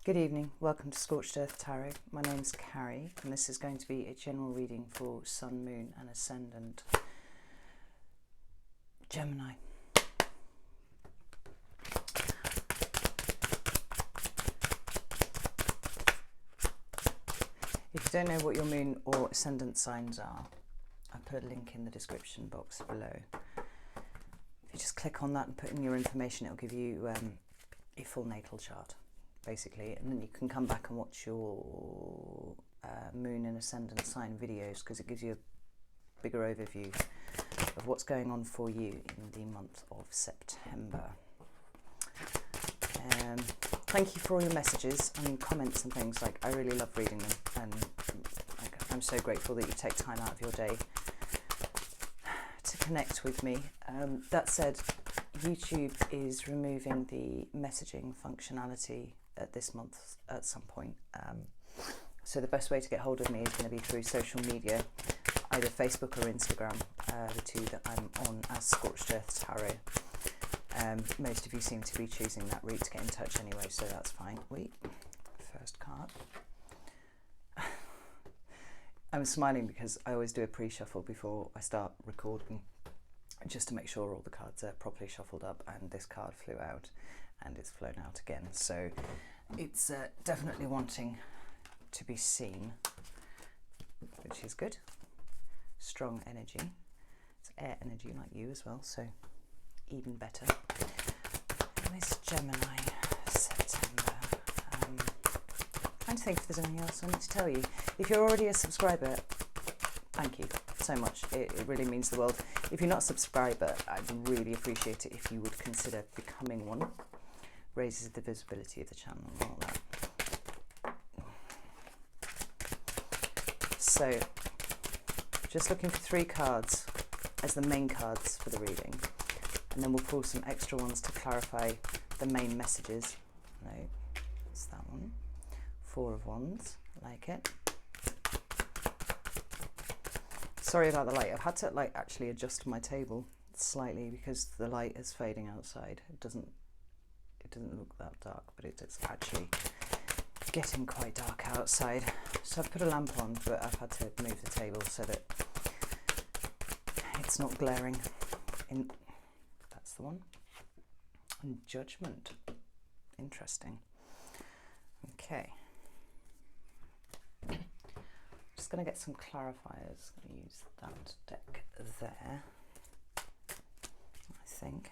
Good evening, welcome to Scorched Earth Tarot. My name's Carrie and this is going to be a general reading for Sun, Moon and Ascendant Gemini. If you don't know what your Moon or Ascendant signs are, I put a link in the description box below. If you just click on that and put in your information, it'll give you a full natal chart, basically, and then you can come back and watch your Moon and Ascendant sign videos, because it gives you a bigger overview of what's going on for you in the month of September. Thank you for all your messages and comments and things. Like, I really love reading them, and I'm so grateful that you take time out of your day to connect with me. That said, YouTube is removing the messaging functionality at this month at some point. So the best way to get hold of me is going to be through social media, either Facebook or Instagram, the two that I'm on as Scorched Earth Tarot. Most of you seem to be choosing that route to get in touch anyway, so that's fine. Wait, first card. I'm smiling because I always do a pre-shuffle before I start recording, just to make sure all the cards are properly shuffled up, and this card flew out and it's flown out again, so it's definitely wanting to be seen, which is good. Strong energy. It's air energy like you as well, so even better. Miss Gemini, September. Trying to think if there's anything else I need to tell you. If you're already a subscriber, thank you so much. It really means the world. If you're not a subscriber, I'd really appreciate it if you would consider becoming one. Raises the visibility of the channel and all that. So, just looking for 3 cards as the main cards for the reading, and then we'll pull some extra ones to clarify the main messages. No, it's that one. 4 of Wands, like it. Sorry about the light. I've had to actually adjust my table slightly because the light is fading outside. It doesn't look that dark, but it's actually getting quite dark outside. So I've put a lamp on, but I've had to move the table so that it's not glaring in. That's the one. And Judgment. Interesting. Okay. Just going to get some clarifiers. I'm going to use that deck there, I think.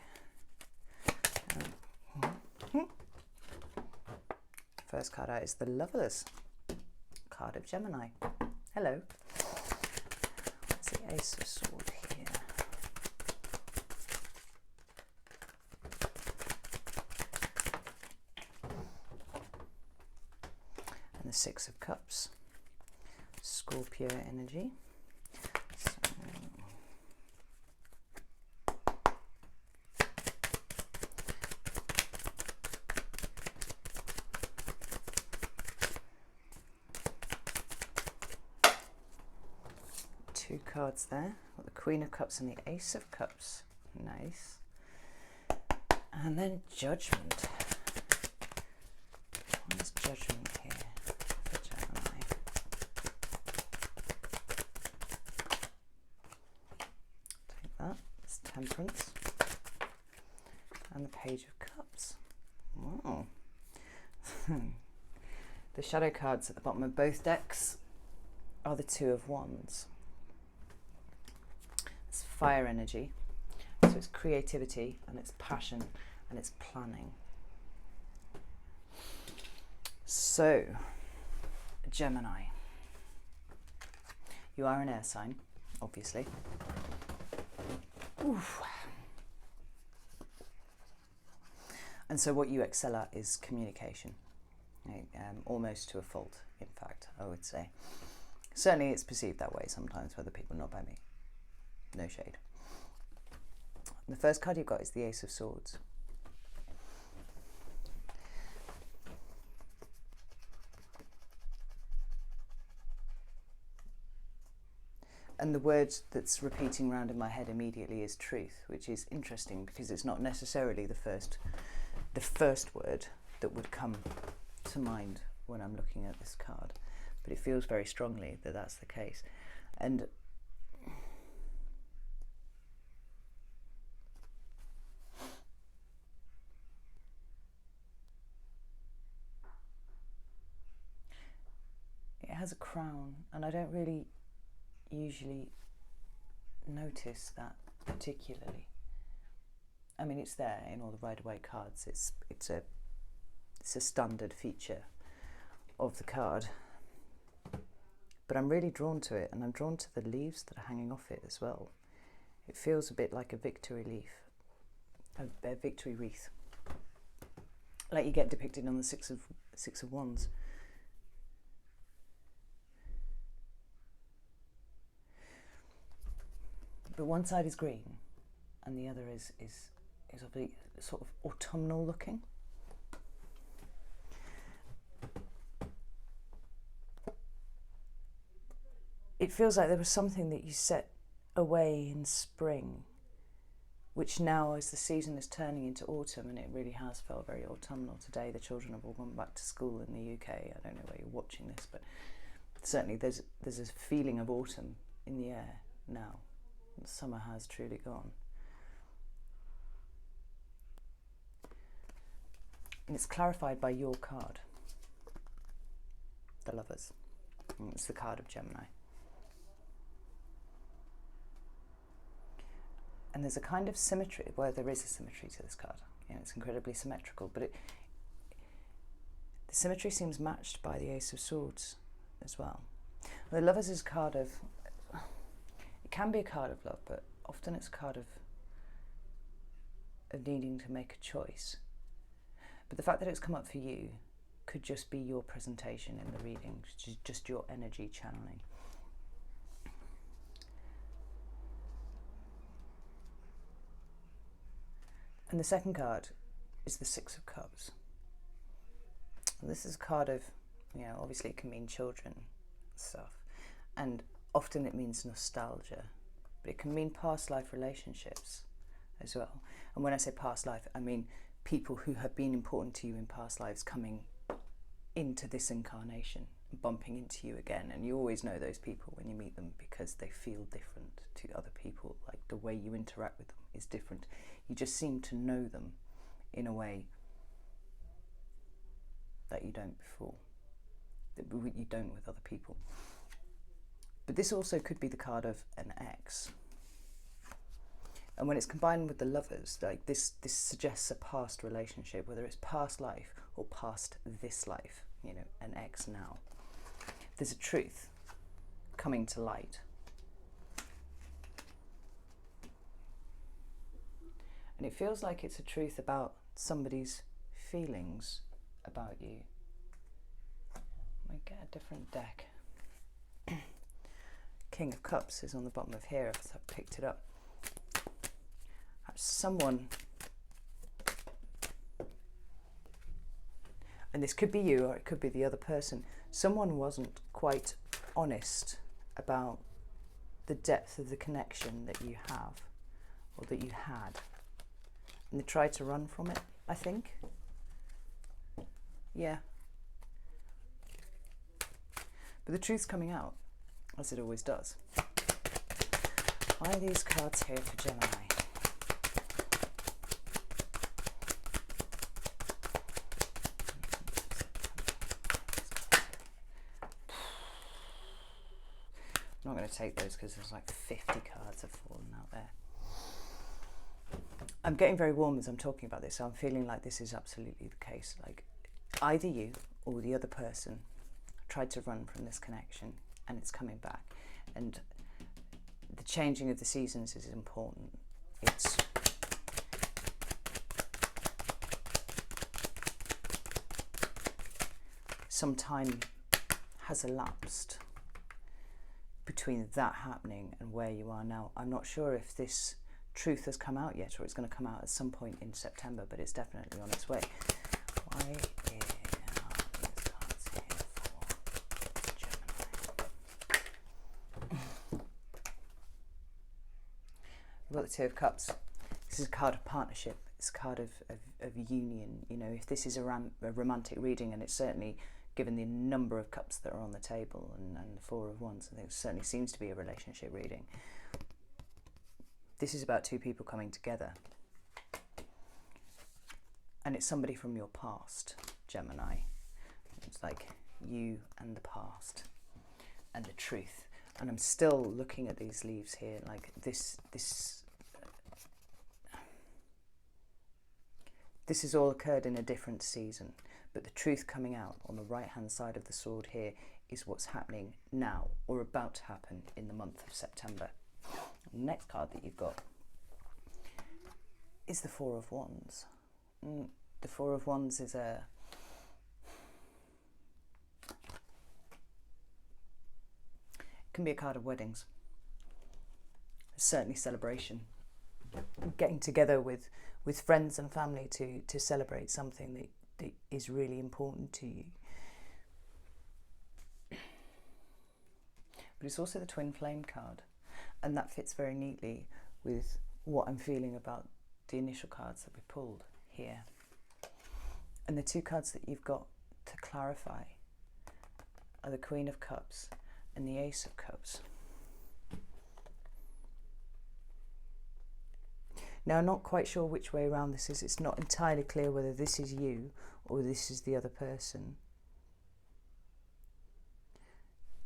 First card out is the Lovers card of Gemini. Hello. What's the Ace of Swords here? And the Six of Cups. Scorpio energy. So, 2 cards there. Got the Queen of Cups and the Ace of Cups. Nice. And then Judgment. What is Judgment here for Gemini? Take that. It's Temperance. And the Page of Cups. Wow. The shadow cards at the bottom of both decks are the Two of Wands. It's fire energy, so it's creativity and it's passion and it's planning. So, Gemini, you are an air sign, obviously. Oof. And so what you excel at is communication, almost to a fault, in fact, I would say. Certainly it's perceived that way sometimes by other people, not by me. No shade. The first card you've got is the Ace of Swords. And the word that's repeating around in my head immediately is truth, which is interesting because it's not necessarily the first word that would come to mind when I'm looking at this card, but it feels very strongly that that's the case. And it has a crown, and I don't really usually notice that particularly. I mean, it's there in all the Rider-Waite cards. It's a standard feature of the card, but I'm really drawn to it, and I'm drawn to the leaves that are hanging off it as well. It feels a bit like a victory leaf, a victory wreath, like you get depicted on the Six of Wands. But one side is green, and the other is obviously sort of autumnal looking. It feels like there was something that you set away in spring, which now, as the season is turning into autumn, and it really has felt very autumnal today. The children have all gone back to school in the UK. I don't know where you're watching this, but certainly there's a feeling of autumn in the air now. Summer has truly gone. And it's clarified by your card, the Lovers. And it's the card of Gemini. And there's a kind of symmetry, well, there is a symmetry to this card. You know, it's incredibly symmetrical, but the symmetry seems matched by the Ace of Swords as well. The Lovers is a card of, it can be a card of love, but often it's a card of needing to make a choice. But the fact that it's come up for you could just be your presentation in the reading, just your energy channeling. And the second card is the Six of Cups. And this is a card of, you know, obviously it can mean children stuff, and often it means nostalgia, but it can mean past life relationships as well. And when I say past life, I mean people who have been important to you in past lives coming into this incarnation, bumping into you again. And you always know those people when you meet them because they feel different to other people. Like the way you interact with them is different. You just seem to know them in a way that you don't before, that you don't with other people. But this also could be the card of an ex. And when it's combined with the Lovers, like this suggests a past relationship, whether it's past life or past this life, you know, an ex now. There's a truth coming to light. And it feels like it's a truth about somebody's feelings about you. I might get a different deck. King of Cups is on the bottom of here, as I've picked it up. Someone, and this could be you or it could be the other person, someone wasn't quite honest about the depth of the connection that you have or that you had, and they tried to run from it, I think. Yeah. But the truth's coming out, as it always does. Why are these cards here for Gemini? I'm not going to take those because there's like 50 cards have fallen out there. I'm getting very warm as I'm talking about this, so I'm feeling like this is absolutely the case. Like either you or the other person tried to run from this connection and it's coming back. And the changing of the seasons is important. It's some time has elapsed between that happening and where you are now. I'm not sure if this truth has come out yet or it's going to come out at some point in September, but it's definitely on its way. Why are these cards here for Gemini? We've got the Two of Cups. This is a card of partnership. It's a card of union. You know, if this is a romantic reading, and it's certainly, given the number of cups that are on the table and the Four of Wands, I think it certainly seems to be a relationship reading. This is about two people coming together. And it's somebody from your past, Gemini. It's like you and the past and the truth. And I'm still looking at these leaves here, like this has all occurred in a different season, but the truth coming out on the right hand side of the sword here is what's happening now, or about to happen in the month of September. The next card that you've got is the Four of Wands. The Four of Wands is can be a card of weddings. Certainly celebration. Getting together with friends and family to celebrate something that is really important to you. But it's also the Twin Flame card, and that fits very neatly with what I'm feeling about the initial cards that we pulled here. And the two cards that you've got to clarify are the Queen of Cups and the Ace of Cups. Now, I'm not quite sure which way around this is. It's not entirely clear whether this is you or this is the other person.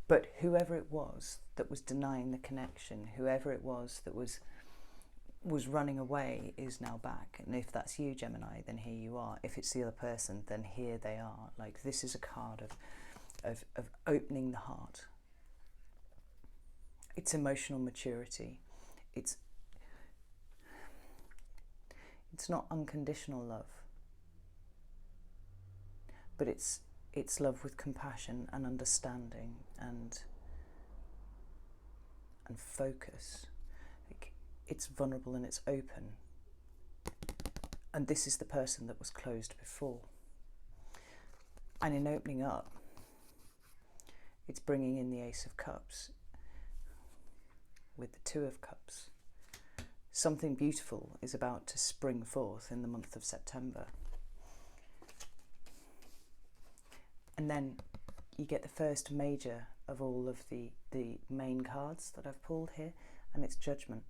But whoever it was that was denying the connection, whoever it was that was running away, is now back. And if that's you, Gemini, then here you are. If it's the other person, then here they are. Like, this is a card of opening the heart. It's emotional maturity. It's not unconditional love, but it's love with compassion and understanding and focus. It's vulnerable and it's open. And this is the person that was closed before. And in opening up, it's bringing in the Ace of Cups with the Two of Cups. Something beautiful is about to spring forth in the month of September. And then you get the first major of all of the main cards that I've pulled here, and it's Judgment.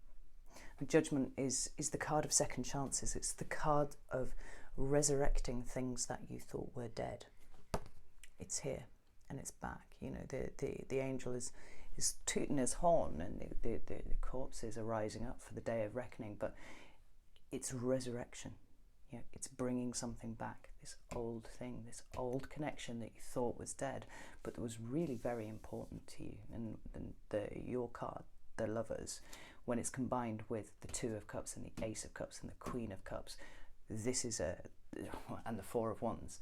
And Judgment is the card of second chances. It's the card of resurrecting things that you thought were dead. It's here and it's back. You know, the angel is tooting his horn, and the corpses are rising up for the day of reckoning, but it's resurrection. You know, it's bringing something back, this old thing, this old connection that you thought was dead, but that was really very important to you. And your card, the Lovers, when it's combined with the Two of Cups and the Ace of Cups and the Queen of Cups, this is and the Four of Wands,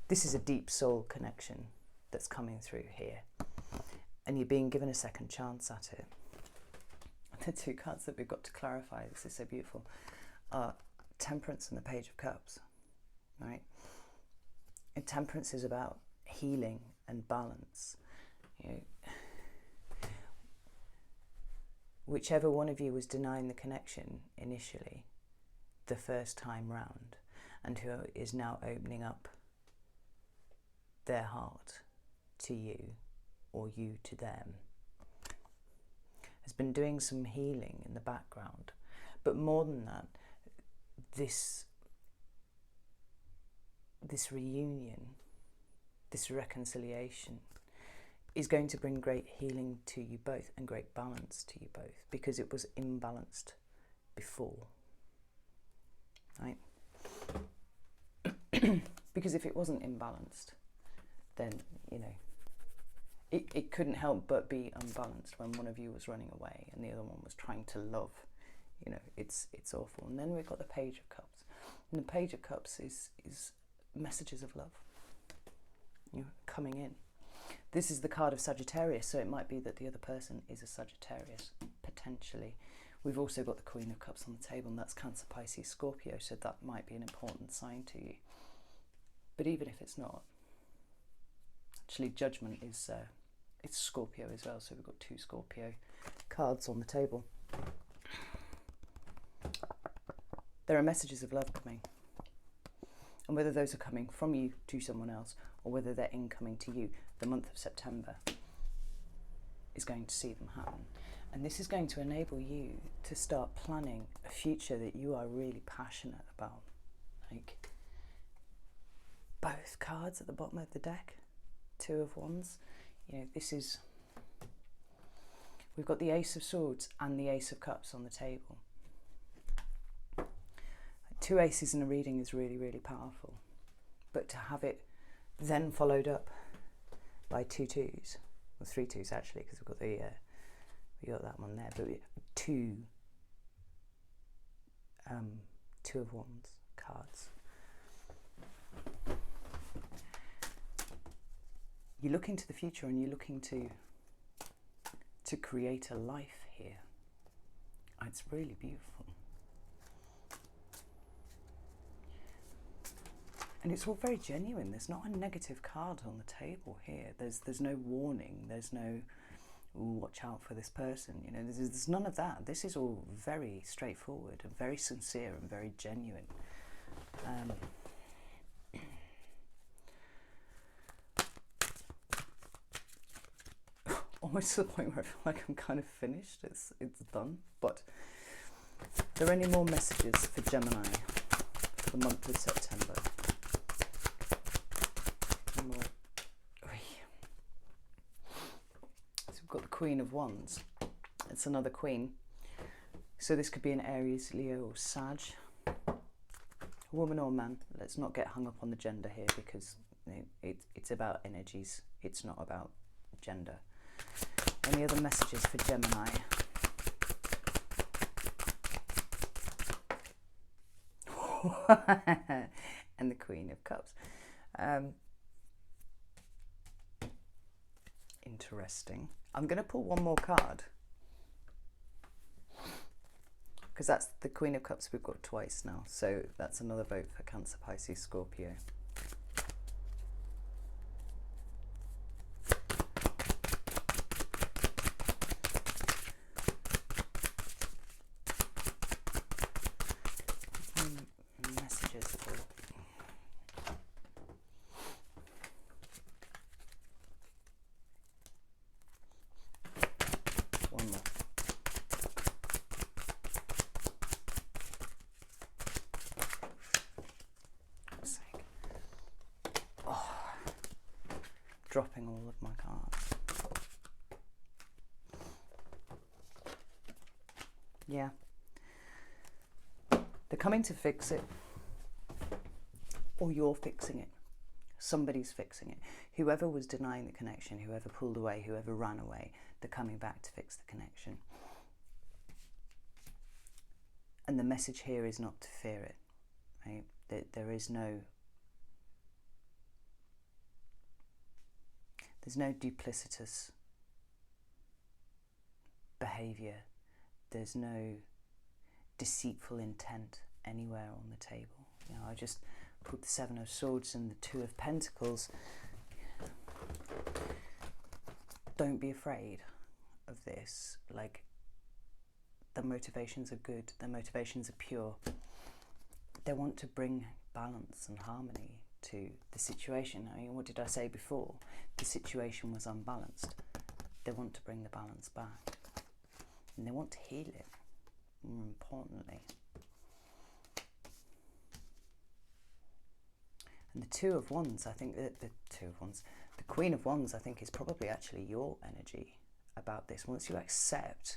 this is a deep soul connection that's coming through here. And you're being given a second chance at it. The two cards that we've got to clarify, this is so beautiful, are Temperance and the Page of Cups. Right? And Temperance is about healing and balance. You know, whichever one of you was denying the connection initially, the first time round, and who is now opening up their heart to you, or you to them, has been doing some healing in the background. But more than that, this reunion, this reconciliation, is going to bring great healing to you both and great balance to you both, because it was imbalanced before. Right? Because if it wasn't imbalanced, then, you know, it couldn't help but be unbalanced when one of you was running away and the other one was trying to love. You know, it's awful. And then we've got the Page of Cups. And the Page of Cups is messages of love, you know, coming in. This is the card of Sagittarius, so it might be that the other person is a Sagittarius, potentially. We've also got the Queen of Cups on the table, and that's Cancer, Pisces, Scorpio, so that might be an important sign to you. But even if it's not, actually Judgment is it's Scorpio as well, so we've got two Scorpio cards on the table. there are messages of love coming. And whether those are coming from you to someone else or whether they're incoming to you, the month of September is going to see them happen. And this is going to enable you to start planning a future that you are really passionate about. Like both cards at the bottom of the deck, 2 of Wands. You know, this is, we've got the Ace of Swords and the Ace of Cups on the table. 2 aces in a reading is really, really powerful. But to have it then followed up by 2 twos, or 3 twos actually, because we've got the we got that one there, but 2 of Wands cards. You're looking to the future and you're looking to create a life here. It's really beautiful. And it's all very genuine. There's not a negative card on the table here. There's no warning. There's no, ooh, watch out for this person. You know, there's none of that. This is all very straightforward and very sincere and very genuine. Almost to the point where I feel like I'm kind of finished. It's done. But are there any more messages for Gemini for the month of September? So we've got the Queen of Wands. It's another queen. So this could be an Aries, Leo or Sag. Woman or man. Let's not get hung up on the gender here because it's about energies. It's not about gender. Any other messages for Gemini? And the Queen of Cups. Interesting. I'm going to pull one more card because that's the Queen of Cups we've got twice now. So that's another vote for Cancer, Pisces, Scorpio. Messages for one more. Oh, dropping all of my cards. Yeah. They're coming to fix it. Or you're fixing it. Somebody's fixing it. Whoever was denying the connection, whoever pulled away, whoever ran away, they're coming back to fix the connection. And the message here is not to fear it. Right? There's no duplicitous behaviour. There's no deceitful intent anywhere on the table. You know, I just put the 7 of Swords and the 2 of Pentacles. Don't be afraid of this. Like, the motivations are good. The motivations are pure. They want to bring balance and harmony to the situation. I mean, what did I say before? The situation was unbalanced. They want to bring the balance back. And they want to heal it, more importantly. And the 2 of Wands, I think that the Queen of Wands, I think, is probably actually your energy about this. Once you accept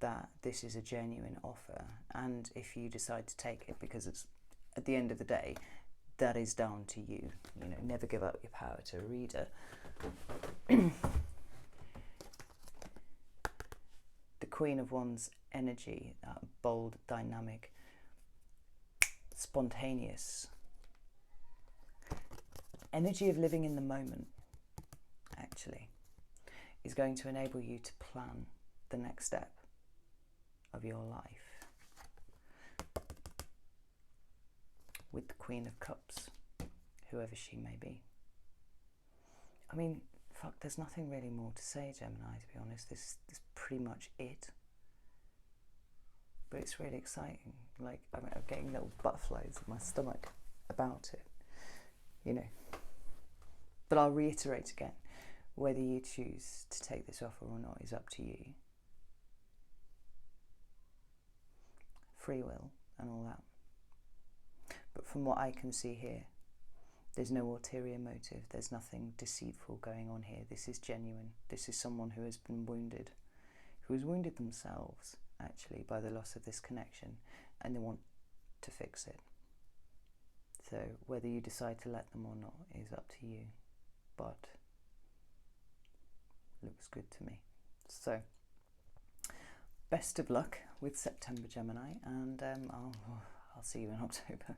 that this is a genuine offer, and if you decide to take it, because it's at the end of the day, that is down to you. You know, never give up your power to a reader. The Queen of Wands energy, that bold, dynamic, spontaneous energy of living in the moment, actually, is going to enable you to plan the next step of your life. With the Queen of Cups, whoever she may be. I mean, fuck, there's nothing really more to say, Gemini, to be honest. This is pretty much it. but it's really exciting. Like, I'm getting little butterflies in my stomach about it, you know. But I'll reiterate again, whether you choose to take this offer or not is up to you. Free will and all that. But from what I can see here, there's no ulterior motive. There's nothing deceitful going on here. This is genuine. This is someone who has been wounded, who has wounded themselves, actually, by the loss of this connection, and they want to fix it. So whether you decide to let them or not is up to you. But looks good to me. So best of luck with September, Gemini, and I'll see you in October.